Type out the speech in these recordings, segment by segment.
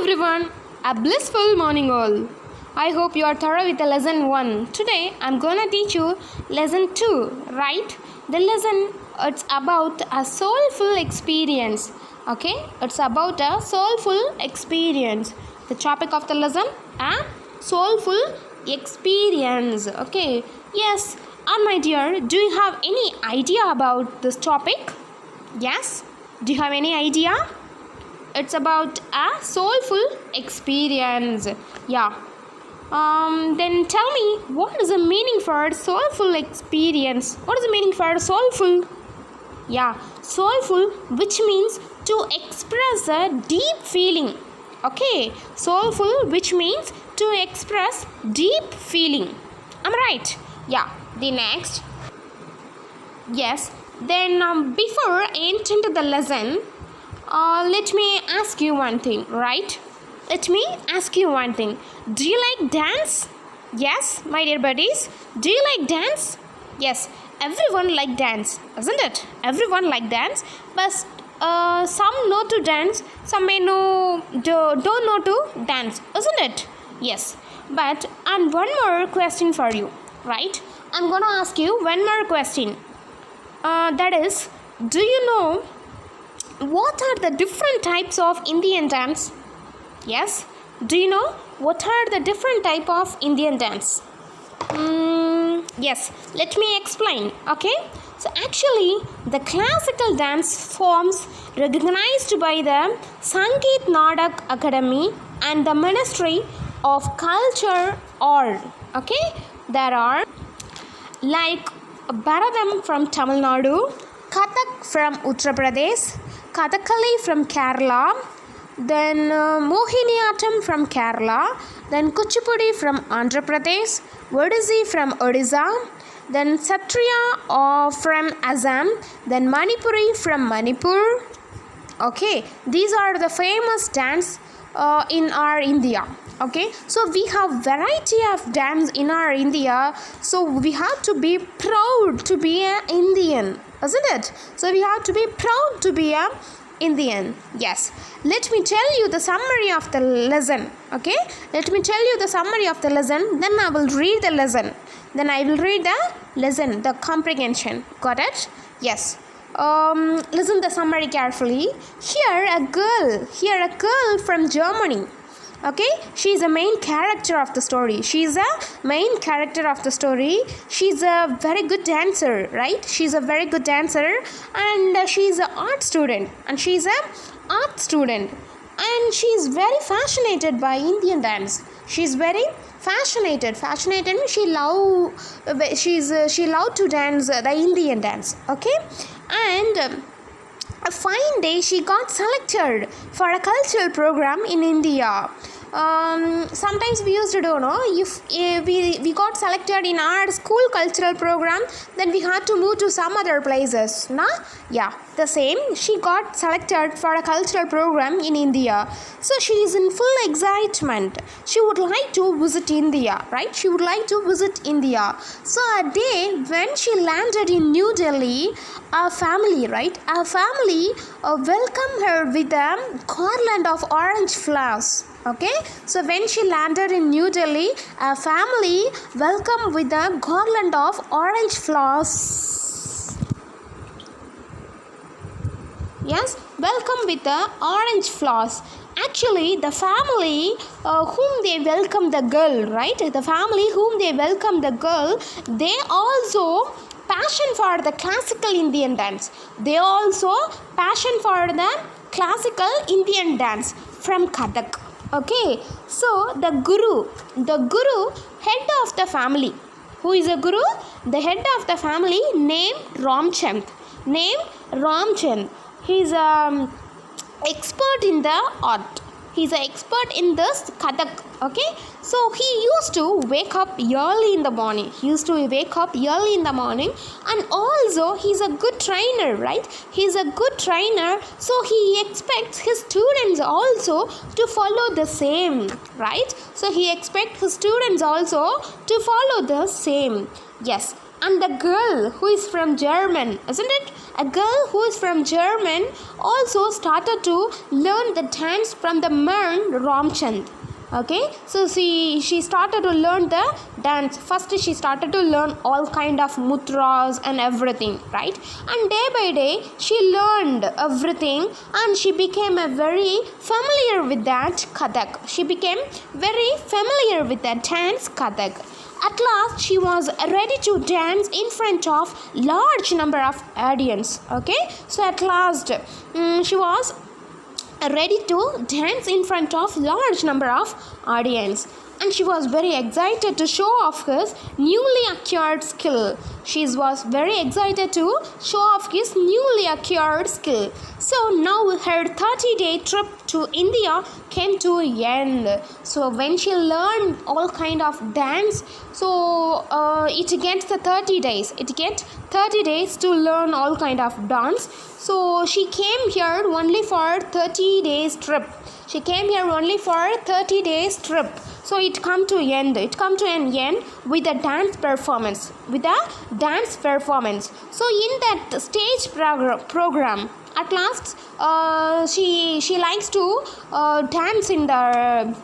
everyone, a blissful morning all. I hope you are thorough with the lesson 1. Today I'm gonna teach you lesson 2, right? The lesson it's about a soulful experience. Okay? It's about a soulful experience. The topic of the lesson, a soulful experience. Okay? Yes. And my dear, do you have any idea about this topic? Yes? Do you have any idea? It's about a soulful experience. Yeah. Then tell me, what is the meaning for soulful experience? What is the meaning for soulful? Yeah, soulful, which means to express a deep feeling. Okay, soulful, which means to express deep feeling. Am I right? Yeah. The next. Yes. Then before I enter into the lesson, let me ask you one thing, right? Let me ask you one thing. Do you like dance? Yes, my dear buddies. Do you like dance? Yes, everyone like dance, isn't it? Everyone like dance, but some know to dance, some may don't know to dance, isn't it? Yes. But and one more question for you, right? I'm gonna ask you one more question. That is, do you know what are the different types of Indian dance? Yes. Do you know what are the different type of Indian dance? Yes. Let me explain. Okay. So actually, the classical dance forms recognized by the Sangeet Nadak Academy and the Ministry of Culture are. Okay. There are like Bharadam from Tamil Nadu, Kathak from Uttar Pradesh, Kathakali from Kerala, then Mohiniyattam from Kerala, then Kuchipudi from Andhra Pradesh, Odissi from Odisha, then Satriya from Assam, then Manipuri from Manipur. Okay, these are the famous dance in our India. Okay, so we have variety of dance in our India, so we have to be proud to be an Indian, isn't it? So we have to be proud to be a Indian. Yes. Let me tell you the summary of the lesson. Okay, let me tell you the summary of the lesson, then I will read the lesson, the comprehension. Got it? Yes. Listen the summary carefully. Here a girl from Germany. Okay, she is a main character of the story. She's a very good dancer, right? She's a very good dancer, and she's an art student. And she's very fascinated by Indian dance. She's very fascinated. Fascinated means she loved to dance the Indian dance. Okay, and a fine day she got selected for a cultural program in India. Sometimes we used to do, no? If we got selected in our school cultural program, then we had to move to some other places, na? Yeah, the same. She got selected for a cultural program in India. So she is in full excitement. She would like to visit India, right? She would like to visit India. So a day when she landed in New Delhi, our family welcomed her with a garland of orange flowers. Okay, so when she landed in New Delhi, a family welcomed with a garland of orange flowers. Yes, welcome with the orange flowers. Actually, the family whom they welcome the girl, right? The family whom they welcome the girl, they also passion for the classical Indian dance. They also passion for the classical Indian dance from Kathak. Okay, so the guru, head of the family. Who is a guru? The head of the family named Ramchand. He is expert in the art. He is an expert in this Kathak. Okay, so he used to wake up early in the morning. And also he is a good trainer, right? He is a good trainer, so he expects his students also to follow the same, right? So he expects his students also to follow the same. Yes. And the girl who is from German, isn't it? a girl who is from German also started to learn the dance from the man Ramchand. Okay, so she started to learn the dance. First she started to learn all kind of mudras and everything, right? And day by day she learned everything, and she became a very familiar with that Kathak. She became very familiar with that dance Kathak. At last she was ready to dance in front of large number of audience. Okay, so at last she was ready to dance in front of large number of audience, and she was very excited to show off his newly acquired skill. She was very excited to show off his newly acquired skill. So now her 30-day trip to India came to end. So when she learned all kind of dance, so it gets the 30 days. It gets 30 days to learn all kind of dance. So she came here only for 30 days trip. She came here only for 30 days trip. So it come to end. It come to an end with a dance performance. With a dance performance. So in that stage program, at last she likes to dance in the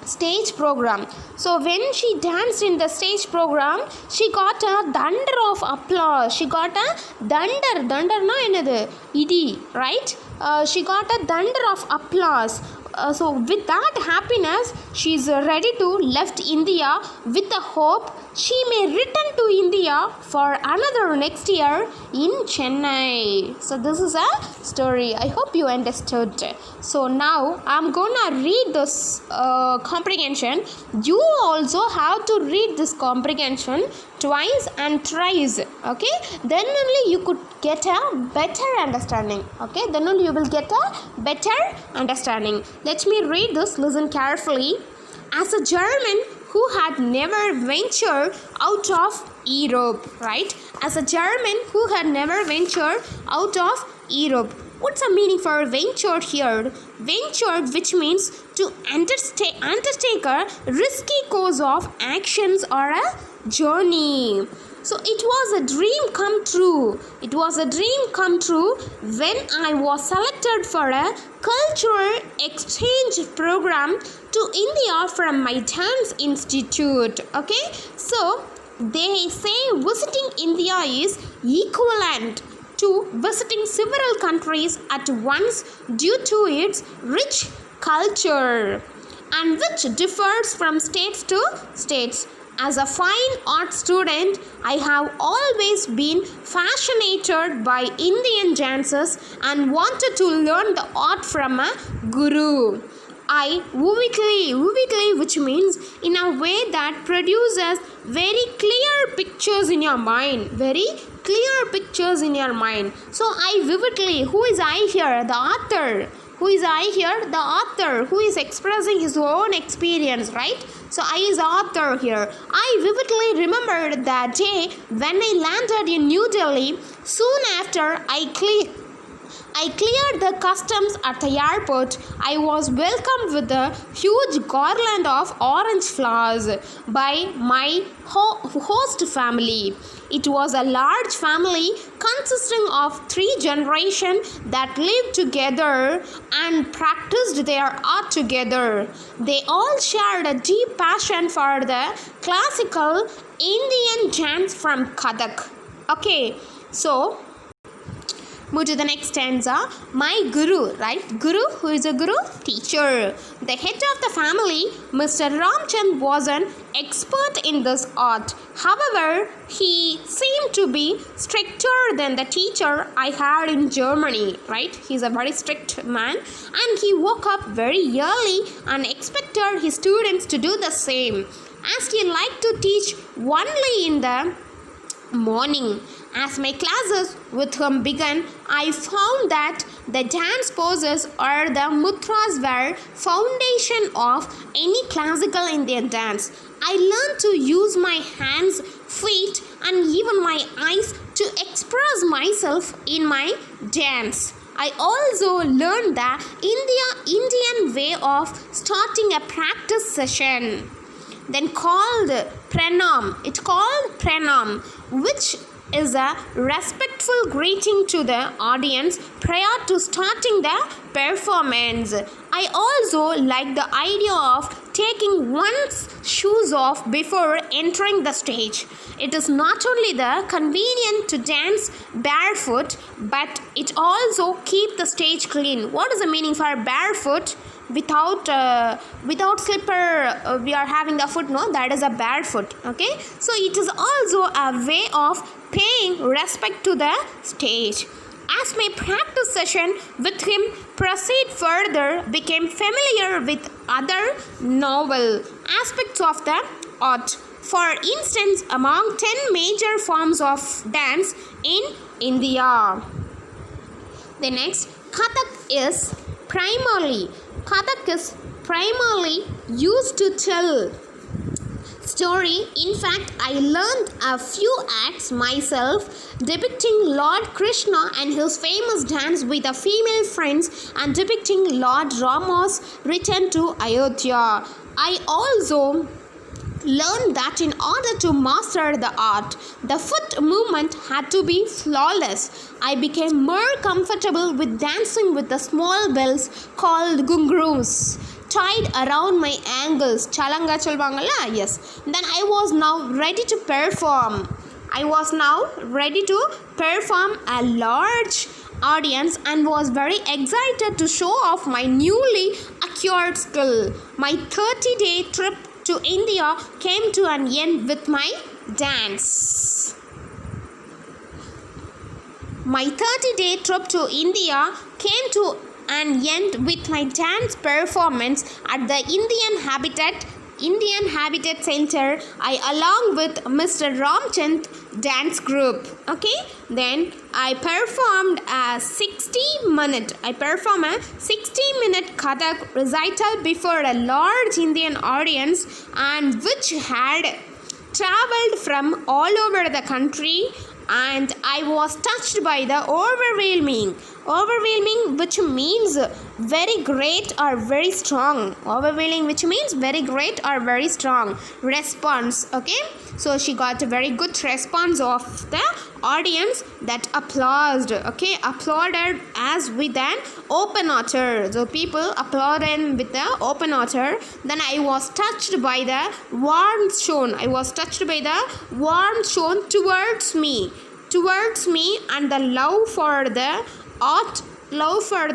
stage program. So when she danced in the stage program, she got a thunder of applause. She got a thunder na enadhu idi, right? She got a thunder of applause. So with that happiness, she is ready to left India with the hope she may return to India for another next year in Chennai. So this is a story. I hope you understood. So now I'm gonna read this comprehension. You also have to read this comprehension twice and thrice. Okay, then only you could get a better understanding. Okay, then only you will get a better understanding. Let me read this. Listen carefully. As a German who had never ventured out of Europe, right? As a German who had never ventured out of Europe. What's the meaning for ventured here? Ventured, which means to undertake a risky course of actions or a journey. So it was a dream come true. It was a dream come true when I was selected for a cultural exchange program to India from my dance institute. Okay, so they say visiting India is equivalent to visiting several countries at once due to its rich culture, and which differs from states to states. As a fine art student, I have always been fascinated by Indian dances and wanted to learn the art from a guru. I vividly, which means in a way that produces very clear pictures in your mind. Very clear pictures in your mind. So I vividly, who is I here? The author. Who is I here? The author who is expressing his own experience, right? So I is author here. I vividly remembered that day when I landed in New Delhi. Soon after I cleared the customs at the airport. I was welcomed with a huge garland of orange flowers by my host family. It was a large family consisting of 3 generations that lived together and practiced their art together. They all shared a deep passion for the classical Indian dance from Kathak. Okay, so move to the next stanza. My guru, right? Guru, who is a guru? Teacher. The head of the family, Mr. Ramchand, was an expert in this art. However, he seemed to be stricter than the teacher I had in Germany, right? He's a very strict man, and he woke up very early and expected his students to do the same, as he liked to teach only in the morning. As my classes with him began, I found that the dance poses or the mudras were foundation of any classical Indian dance. I learned to use my hands, feet, and even my eyes to express myself in my dance. I also learned the Indian way of starting a practice session, then called pranam. It's called pranam, which is a respectful greeting to the audience prior to starting the performance. I also like the idea of taking one's shoes off before entering the stage. It is not only the convenient to dance barefoot, but it also keep the stage clean. What is the meaning for barefoot? Without slipper, we are having the foot, no, that is a barefoot. Okay, so it is also a way of paying respect to the stage. As my practice session with him proceed further, became familiar with other novel aspects of the art. For instance, among 10 major forms of dance in India. The next, Kathak is primarily used to tell story. In fact, I learned a few acts myself depicting Lord Krishna and his famous dance with the female friends and depicting Lord Rama's return to Ayodhya. I also learned that in order to master the art, the foot movement had to be flawless. I became more comfortable with dancing with the small bells called gungroos tied around my ankles. Chalanga chalvangala, yes. Then I was now ready to perform a large audience and was very excited to show off my newly acquired skill. My 30-day trip to India came to an end with my dance. My 30-day trip to India came to an end with my dance performance at the Indian Habitat Center. I along with Mr. Ramchand dance group. Okay, then I performed a 60-minute Kathak recital before a large Indian audience, and which had traveled from all over the country, and I was touched by the overwhelming, which means very great or very strong. Overwhelming, which means very great or very strong response. Okay, so she got a very good response of the audience that applauded. Okay, applauded as with an open utter. So people applauded with the open utter. Then I was touched by the warmth shown. Towards me, and the love for the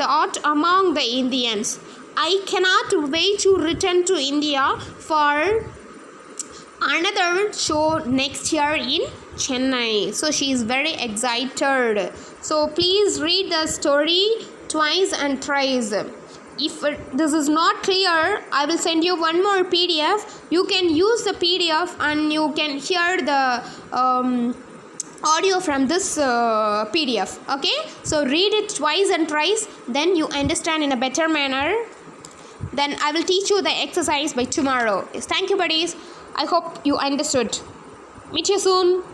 art among the Indians. I cannot wait to return to India for another show next year in Chennai. So she is very excited. So please read the story twice and thrice. If this is not clear, I will send you one more PDF. You can use the PDF and you can hear the audio from this PDF. Okay, so read it twice and thrice, then you understand in a better manner. Then I will teach you the exercise by tomorrow. Thank you, buddies. I hope you understood. Meet you soon.